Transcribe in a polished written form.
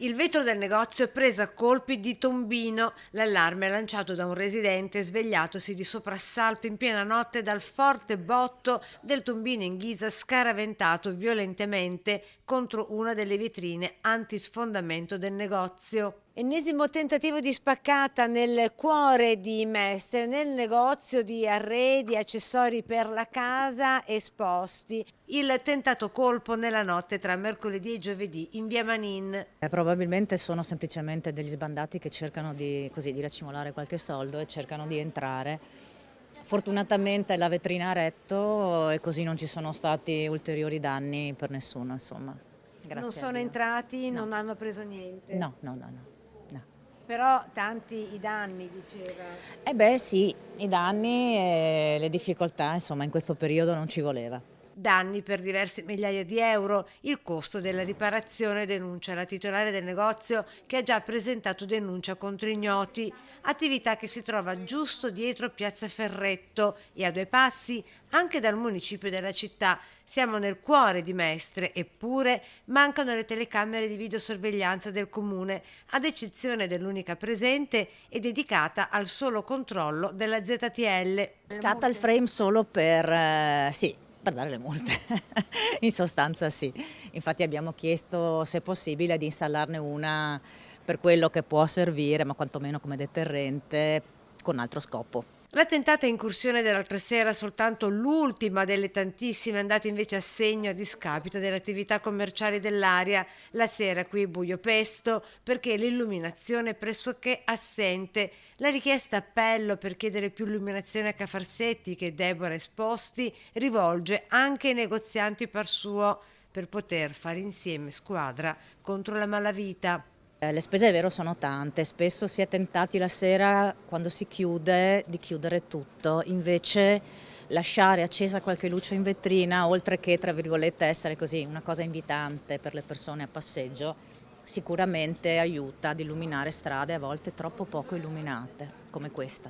Il vetro del negozio è preso a colpi di tombino. L'allarme è lanciato da un residente svegliatosi di soprassalto in piena notte dal forte botto del tombino in ghisa scaraventato violentemente contro una delle vetrine antisfondamento del negozio. Ennesimo tentativo di spaccata nel cuore di Mestre, nel negozio di arredi e accessori per la casa esposti. Il tentato colpo nella notte tra mercoledì e giovedì in via Manin. Probabilmente sono semplicemente degli sbandati che cercano di racimolare qualche soldo e cercano di entrare. Fortunatamente la vetrina ha retto e così non ci sono stati ulteriori danni per nessuno, insomma. Non Grazie a sono Dio. entrati, No, non hanno preso niente. no, no, no, no. No. Però tanti i danni, diceva. Eh beh sì, i danni e le difficoltà, insomma, in questo periodo non ci voleva. Danni per diverse migliaia di euro. Il costo della riparazione, denuncia la titolare del negozio che ha già presentato denuncia contro ignoti. Attività che si trova giusto dietro Piazza Ferretto e a 2 passi anche dal municipio della città. Siamo nel cuore di Mestre, eppure mancano le telecamere di videosorveglianza del comune, ad eccezione dell'unica presente e dedicata al solo controllo della ZTL. Scatta il frame solo sì, per dare le multe, in sostanza sì. Infatti abbiamo chiesto se possibile di installarne una per quello che può servire, ma quantomeno come deterrente, con altro scopo. La tentata incursione dell'altra sera, soltanto l'ultima delle tantissime andate invece a segno a discapito delle attività commerciali dell'area. La sera qui è buio pesto perché l'illuminazione è pressoché assente. La richiesta appello per chiedere più illuminazione a Cafarsetti, che Deborah Esposti rivolge anche ai negozianti par suo per poter fare insieme squadra contro la malavita. Le spese è vero sono tante, spesso si è tentati la sera quando si chiude di chiudere tutto, invece lasciare accesa qualche luce in vetrina, oltre che tra virgolette essere così una cosa invitante per le persone a passeggio, sicuramente aiuta ad illuminare strade a volte troppo poco illuminate come questa.